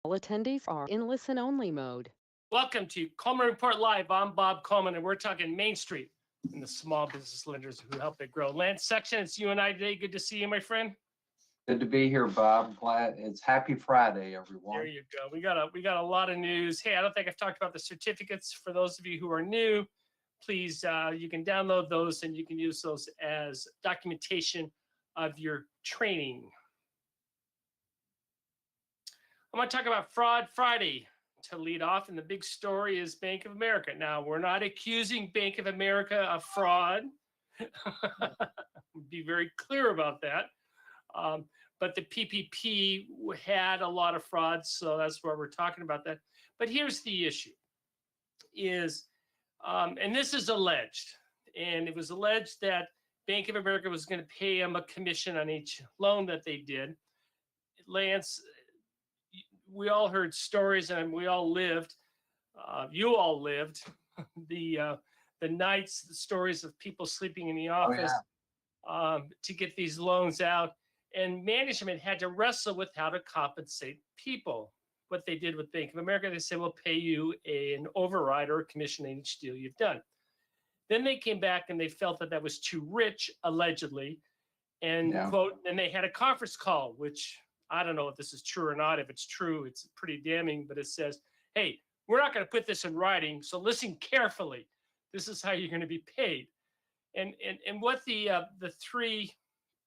All attendees are in listen-only mode. Welcome to Coleman Report Live. I'm Bob Coleman, and we're talking Main Street and the small business lenders who help it grow. Lance Sexton, it's you and I today. Good to see you, my friend. Good to be here, Bob. Glad it's Happy Friday, everyone. There you go. We got a lot of news. Hey, I don't think I've talked about the certificates. For those of you who are new, please, you can download those and you can use those as documentation of your training. I want to talk about Fraud Friday to lead off, and the big story is Bank of America. Now, we're not accusing Bank of America of fraud. Be very clear about that. But the PPP had a lot of fraud, so that's why we're talking about that. But here's the issue is, and this is alleged, and it was alleged that Bank of America was going to pay them a commission on each loan that they did. Lance, we all heard stories, and we all lived, you all lived, the nights, the stories of people sleeping in the office to get these loans out. And management had to wrestle with how to compensate people. What they did with Bank of America, they said, we'll pay you an override or a commission on each deal you've done. Then they came back and they felt that that was too rich, allegedly. And quote, and they had a conference call, which I don't know if this is true or not. If it's true, it's pretty damning, but it says, hey, we're not going to put this in writing, so listen carefully. This is how you're going to be paid. And what the three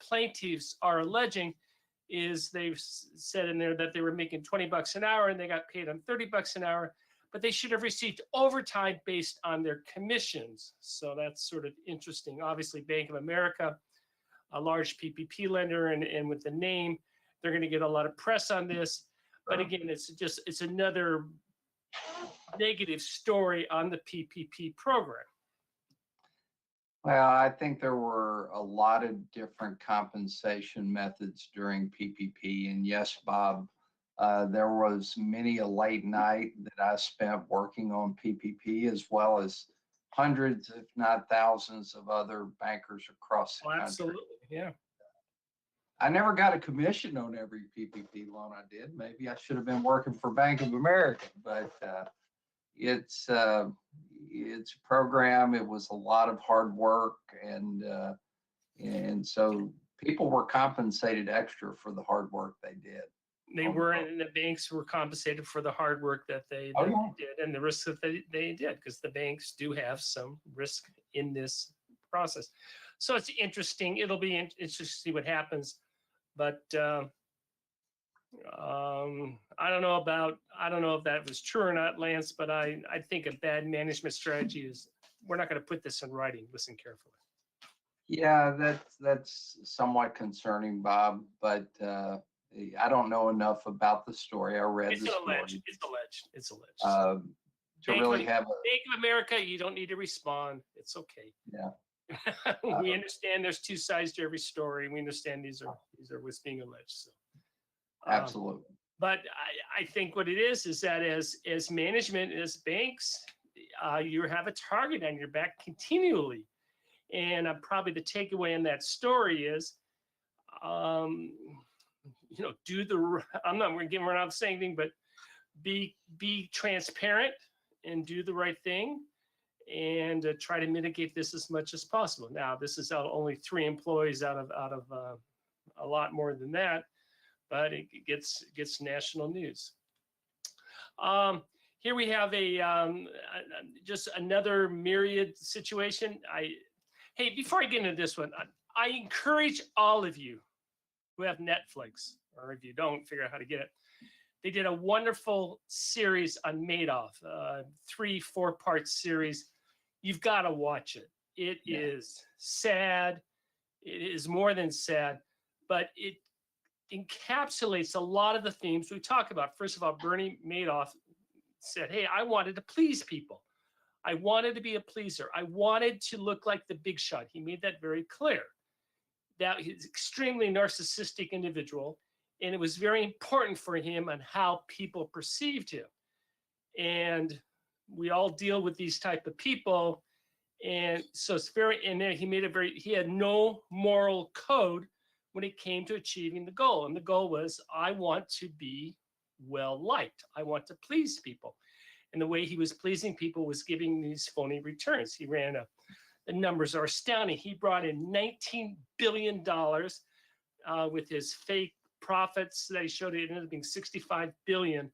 plaintiffs are alleging is they've said in there that they were making $20 an hour and they got paid on $30 an hour, but they should have received overtime based on their commissions. So that's sort of interesting. Obviously, Bank of America, a large PPP lender, and with the name, they're going to get a lot of press on this. But again, it's another negative story on the PPP program. Well, I think there were a lot of different compensation methods during PPP. And yes, Bob, there was many a late night that I spent working on PPP, as well as hundreds, if not thousands, of other bankers across the country. Absolutely, yeah. I never got a commission on every PPP loan I did. Maybe I should have been working for Bank of America, but it's a program. It was a lot of hard work, and so people were compensated extra for the hard work they did. They were, and the banks were compensated for the hard work that they did and the risks that they did, because the banks do have some risk in this process. So it's interesting. It'll be interesting to see what happens. But I don't know if that was true or not, Lance, but I think a bad management strategy is we're not going to put this in writing. Listen carefully. Yeah, that's somewhat concerning, Bob, but I don't know enough about the story. I read the story. It's alleged. To really have Bank of America, you don't need to respond. It's okay. Yeah. We understand there's two sides to every story. We understand these are what's being alleged. So, absolutely. But I think what it is that as management, as banks, you have a target on your back continually. And probably the takeaway in that story is, I'm not getting around saying anything, but be transparent and do the right thing. And try to mitigate this as much as possible. Now, this is only 3 employees out of a lot more than that, but it gets national news. Here we have just another myriad situation. Hey, before I get into this one, I encourage all of you who have Netflix, or if you don't, figure out how to get it. They did a wonderful series on Madoff, 3-4-part series. You've got to watch it. It is sad. It is more than sad, but it encapsulates a lot of the themes we talk about. First of all, Bernie Madoff said, hey, I wanted to please people. I wanted to be a pleaser. I wanted to look like the big shot. He made that very clear. That he's an extremely narcissistic individual, and it was very important for him on how people perceived him. And we all deal with these type of people. And so it's he had no moral code when it came to achieving the goal. And the goal was, I want to be well liked. I want to please people. And the way he was pleasing people was giving these phony returns. He ran the numbers are astounding. He brought in $19 billion with his fake profits that he showed. It ended up being $65 billion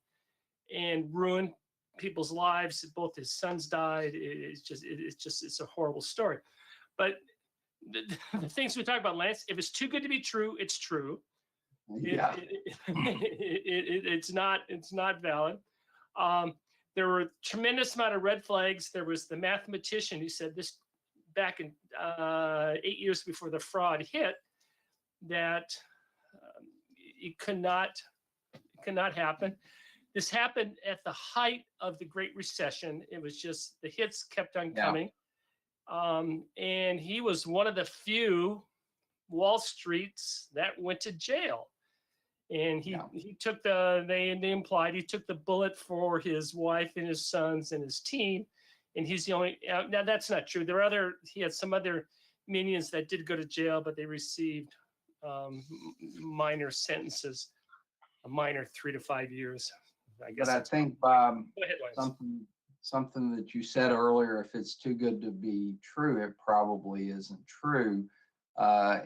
and ruined people's lives. Both his sons died. It's a horrible story. But the things we talk about, Lance, if it's too good to be true, it's true. Yeah. It's not valid. There were a tremendous amount of red flags. There was the mathematician who said this back in 8 years before the fraud hit, that it could not happen. This happened at the height of the Great Recession. It was just the hits kept on coming. And he was one of the few Wall Streets that went to jail. And he took they implied he took the bullet for his wife and his sons and his team. And he's the only, now that's not true. He had some other minions that did go to jail, but they received minor sentences, a minor 3 to 5 years. I guess. But I think, Bob, go ahead, Lance. something that you said earlier, if it's too good to be true, it probably isn't true. I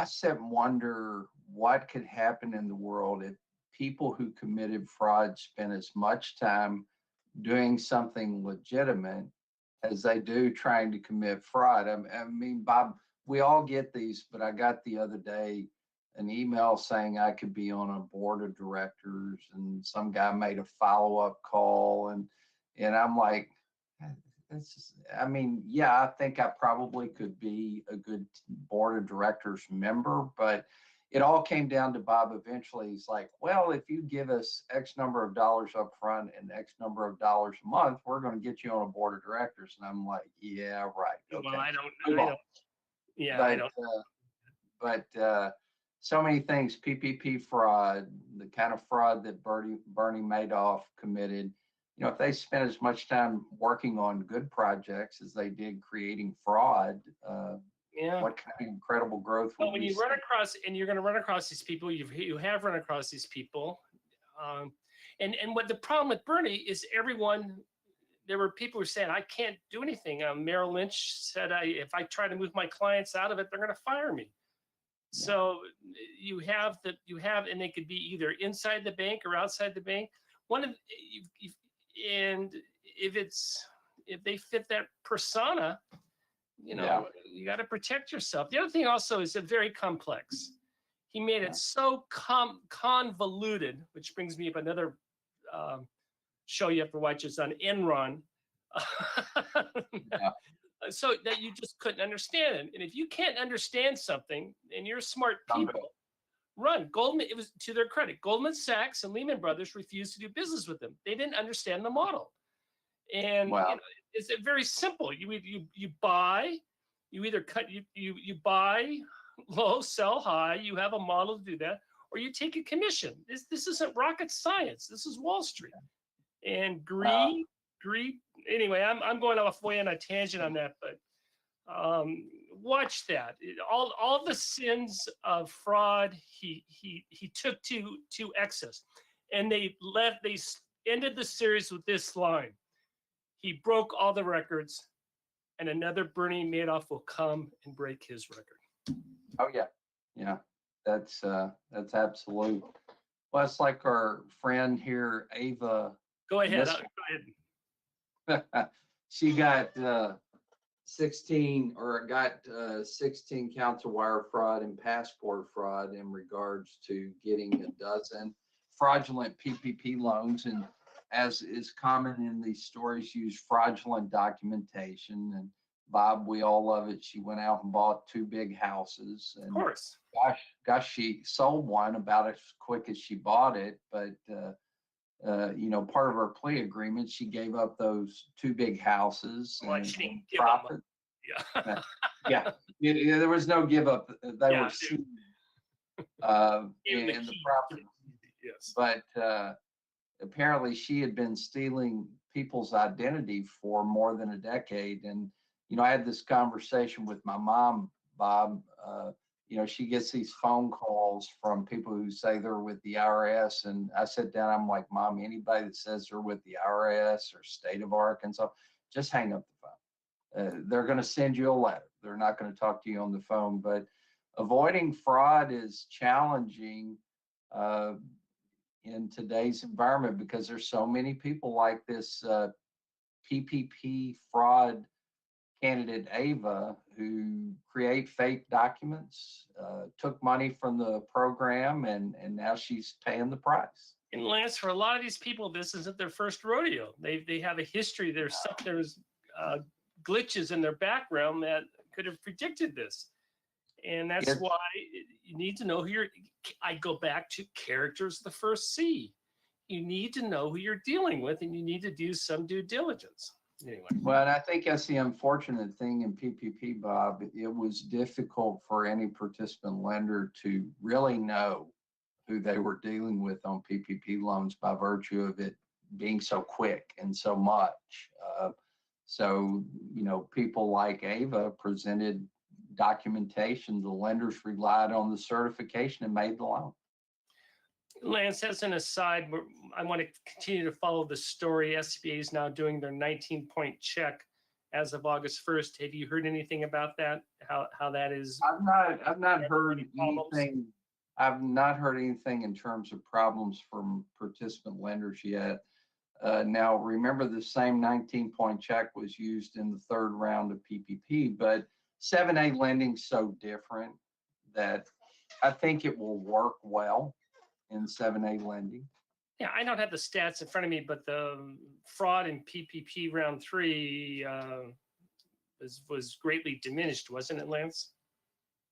sit and wonder what could happen in the world if people who committed fraud spent as much time doing something legitimate as they do trying to commit fraud. I mean, Bob, we all get these, but I got the other day an email saying I could be on a board of directors, and some guy made a follow-up call, and I'm like, I think I probably could be a good board of directors member, but it all came down to Bob eventually. He's like, well, if you give us X number of dollars up front and X number of dollars a month, we're going to get you on a board of directors. And I'm like, yeah, right. Okay. Well, I don't. Yeah, I don't. But so many things, PPP fraud, the kind of fraud that Bernie Madoff committed. If they spent as much time working on good projects as they did creating fraud, what kind of incredible growth would when we you run across, and you're going to run across these people, you have run across these people, and what the problem with Bernie is there were people who said, I can't do anything. Merrill Lynch said, if I try to move my clients out of it, they're going to fire me. Yeah. So you have, and they could be either inside the bank or outside the bank. And if they fit that persona, you got to protect yourself. The other thing also is very complex. He made it so convoluted, which brings me up another show you have to watch. It's on Enron. So that you just couldn't understand it. And if you can't understand something and you're smart people, run. Goldman, it was to their credit, Goldman Sachs and Lehman Brothers refused to do business with them. They didn't understand the model. And it's very simple. You buy, you either you buy low, sell high. You have a model to do that, or you take a commission. This isn't rocket science. This is Wall Street. And greed. Anyway, I'm going off way on a tangent on that, but watch that. All the sins of fraud he took to excess, and they ended the series with this line: he broke all the records, and another Bernie Madoff will come and break his record. Oh yeah, that's absolute. Well, it's like our friend here, Ava. Go ahead. She got 16 counts of wire fraud and passport fraud in regards to getting a dozen fraudulent PPP loans, and as is common in these stories, use fraudulent documentation. And Bob, we all love it. She went out and bought 2 big houses, and of course, gosh, she sold one about as quick as she bought it, but part of her plea agreement, she gave up those 2 big houses and profit. There was no give up. They were sued in the profit. Yes. But apparently she had been stealing people's identity for more than a decade. And, I had this conversation with my mom, Bob, she gets these phone calls from people who say they're with the IRS. And I sit down, I'm like, Mom, anybody that says they're with the IRS or state of Arkansas, just hang up the phone. They're going to send you a letter. They're not going to talk to you on the phone. But avoiding fraud is challenging in today's environment because there's so many people like this PPP fraud candidate Ava who create fake documents, took money from the program, and now she's paying the price. And Lance, for a lot of these people, this isn't their first rodeo. They have a history. There's glitches in their background that could have predicted this. And that's why you need to know who I go back to characters, the first C. You need to know who you're dealing with, and you need to do some due diligence. Anyway. Well, and I think that's the unfortunate thing in PPP, Bob. It was difficult for any participant lender to really know who they were dealing with on PPP loans by virtue of it being so quick and so much. So, people like Ava presented documentation. The lenders relied on the certification and made the loan. Lance, as an aside, I want to continue to follow the story. SBA is now doing their 19-point check as of August 1st. Have you heard anything about that? How that is? I've not heard anything. I've not heard anything in terms of problems from participant lenders yet. Now, remember, the same 19-point check was used in the third round of PPP, but 7A lending is so different that I think it will work well in 7A lending. Yeah, I don't have the stats in front of me, but the fraud in PPP round 3 was greatly diminished, wasn't it, Lance?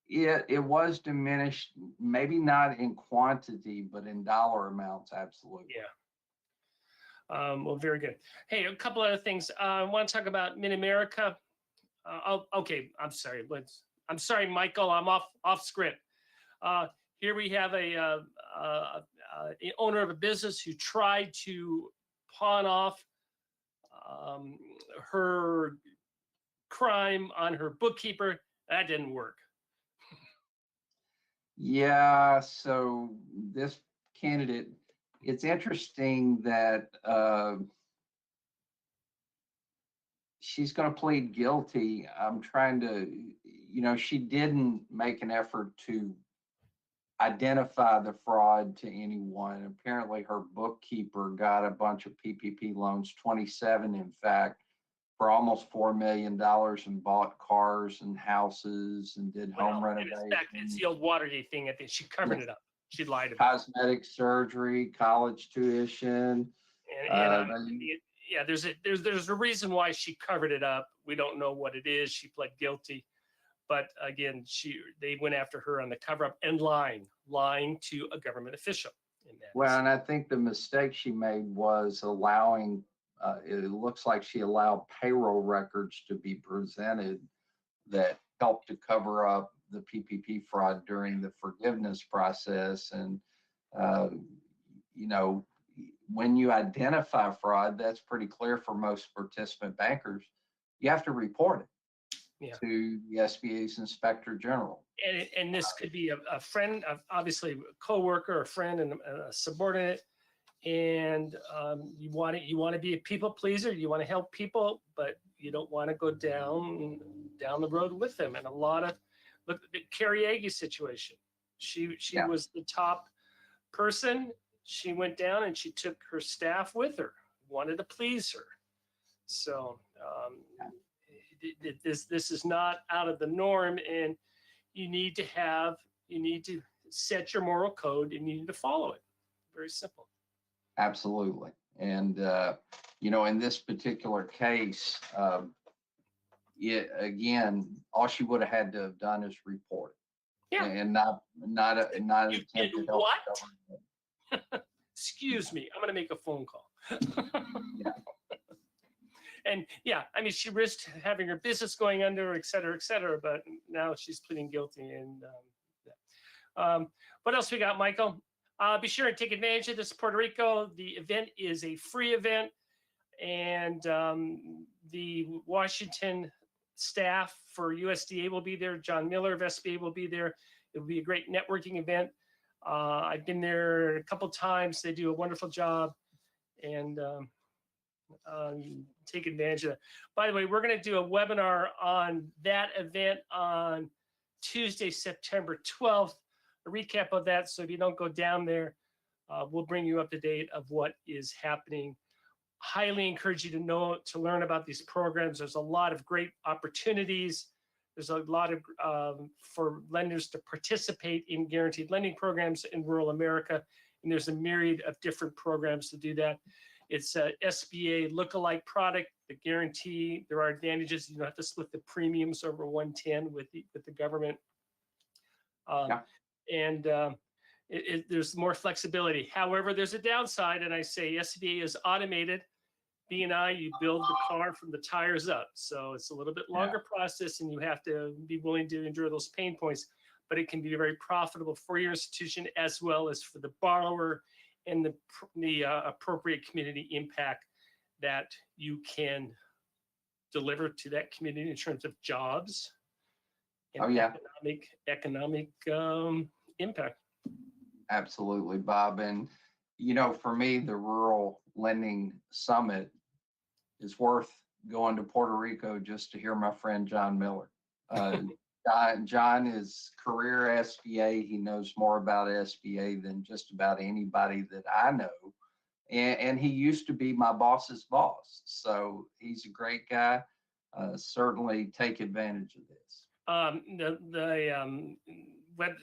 Yeah, it was diminished, maybe not in quantity, but in dollar amounts, absolutely. Yeah. Well, very good. Hey, a couple other things. I want to talk about Mid-America. Okay, I'm sorry. I'm sorry, Michael. I'm off script. Here we have a owner of a business who tried to pawn off her crime on her bookkeeper. That didn't work. Yeah, so this candidate, it's interesting that she's going to plead guilty. I'm trying to, she didn't make an effort to identify the fraud to anyone. Apparently her bookkeeper got a bunch of PPP loans, 27 in fact, for almost $4 million, and bought cars and houses and did home renovations. It's the old Watergate thing. I think she covered it up. She lied about cosmetic surgery, college tuition. Yeah, there's a reason why she covered it up. We don't know what it is. She pled guilty. But again, they went after her on the cover up and lying to a government official. And I think the mistake she made was allowing, it looks like she allowed payroll records to be presented that helped to cover up the PPP fraud during the forgiveness process. And, when you identify fraud, that's pretty clear for most participant bankers. You have to report it. Yeah. To the SBA's Inspector General. And this could be a friend, obviously a coworker, a friend, and a subordinate. And you want to be a people pleaser. You want to help people, but you don't want to go down the road with them. And look at the Carrie Aggie's situation. She was the top person. She went down and she took her staff with her. Wanted to please her. So. This is not out of the norm, and you need to set your moral code and you need to follow it. Very simple. Absolutely. And in this particular case, all she would have had to have done is report it. Yeah. And not attempt to help. What? Excuse me, I'm going to make a phone call. Yeah. And yeah, I mean, she risked having her business going under, et cetera, but now she's pleading guilty. And what else we got, Michael? Be sure and take advantage of this Puerto Rico. The event is a free event, and the Washington staff for USDA will be there. John Miller of SBA will be there. It'll be a great networking event. I've been there a couple times. They do a wonderful job, and take advantage of that. By the way, we're going to do a webinar on that event on Tuesday, September 12th. A recap of that. So if you don't go down there, we'll bring you up to date of what is happening. Highly encourage you to learn about these programs. There's a lot of great opportunities. There's a lot of for lenders to participate in guaranteed lending programs in rural America, and there's a myriad of different programs to do that. It's a SBA lookalike product. The guarantee, there are advantages. You don't have to split the premiums over 110 with the government. And there's more flexibility. However, there's a downside, and I say SBA is automated. B&I, you build the car from the tires up. So it's a little bit longer process, and you have to be willing to endure those pain points, but it can be very profitable for your institution as well as for the borrower, and the appropriate community impact that you can deliver to that community in terms of jobs and economic impact. Absolutely, Bob. And, for me, the Rural Lending Summit is worth going to Puerto Rico just to hear my friend John Miller. John is career SBA. He knows more about SBA than just about anybody that I know. And he used to be my boss's boss. So he's a great guy. Certainly take advantage of this.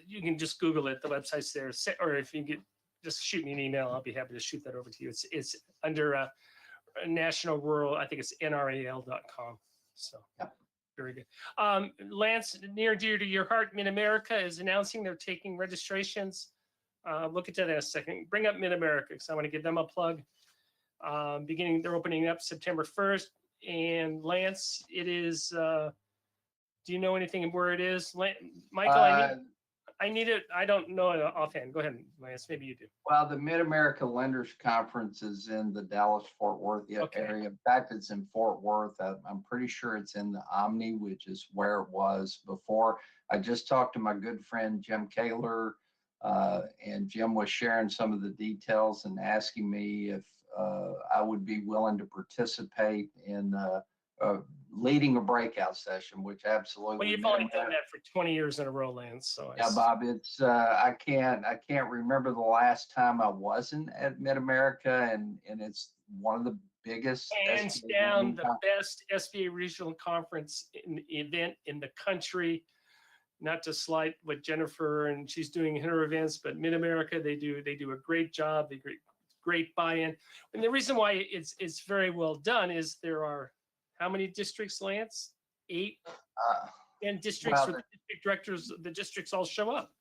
You can just Google it. The website's there. Or if you just shoot me an email, I'll be happy to shoot that over to you. It's under National Rural, I think it's NRAL.com. So very good. Lance, near and dear to your heart, Mid-America is announcing they're taking registrations. Look at that in a second. Bring up Mid-America because I want to give them a plug. They're opening up September 1st. And Lance, it is, do you know anything where it is? Michael, I need it. I don't know it offhand. Go ahead, Lance. Maybe you do. Well, the Mid-America Lenders Conference is in the Dallas-Fort Worth area. In fact, it's in Fort Worth. I'm pretty sure it's in the Omni, which is where it was before. I just talked to my good friend, Jim Kaler, and Jim was sharing some of the details and asking me if I would be willing to participate in leading a breakout session, which absolutely. Well, you've only done that for 20 years in a row, Lance. So yeah, Bob, it's I can't remember the last time I wasn't at Mid-America, and it's one of the biggest, hands down, the best SBA regional conference event in the country. Not to slight what Jennifer and she's doing in her events, but Mid-America, they do a great job. They great buy-in, and the reason why it's very well done is there are how many districts, Lance? 8, 10 districts. Well, the district directors, the districts all show up.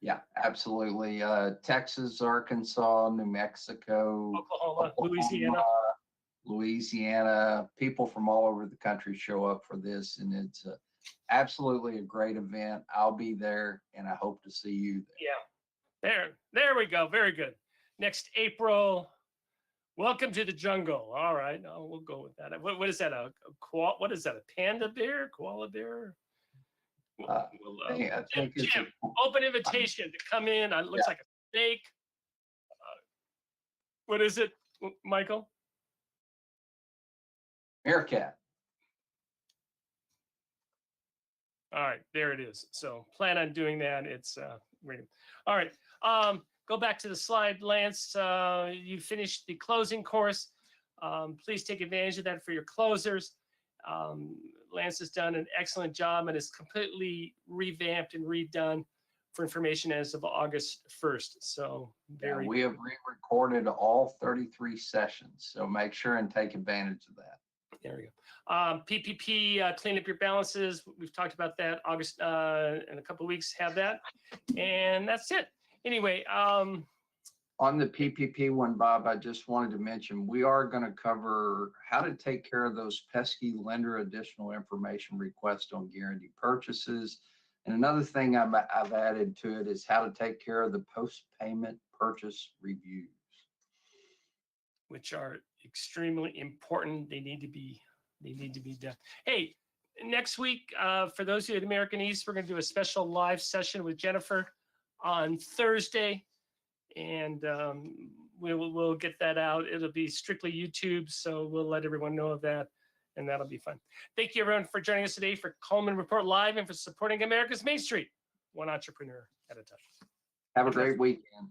Yeah, absolutely. Texas, Arkansas, New Mexico, Oklahoma, Louisiana. People from all over the country show up for this, and it's absolutely a great event. I'll be there, and I hope to see you there. Yeah, there we go. Very good. Next April. Welcome to the jungle. All right, we'll go with that. What is that? What is that? A panda bear? Koala bear? I think Jim, open invitation to come in. It looks like a snake. What is it, Michael? Meerkat. All right, there it is. So plan on doing that. It's great. All right. Go back to the slide, Lance. You finished the closing course. Please take advantage of that for your closers. Lance has done an excellent job and is completely revamped and redone for information as of August 1st. So we have re-recorded all 33 sessions. So make sure and take advantage of that. There we go. PPP, clean up your balances. We've talked about that. August, in a couple of weeks, have that. And that's it. Anyway, on the PPP one, Bob, I just wanted to mention we are going to cover how to take care of those pesky lender additional information requests on guaranteed purchases. And another thing I've added to it is how to take care of the post-payment purchase reviews, which are extremely important. They need to be done. Hey, next week, for those of you at American East, we're going to do a special live session with Jennifer on Thursday, and we'll get that out. It'll be strictly YouTube, so we'll let everyone know of that, and that'll be fun. Thank you, everyone, for joining us today for Coleman Report Live and for supporting America's Main Street, one entrepreneur at a time. Have a great weekend.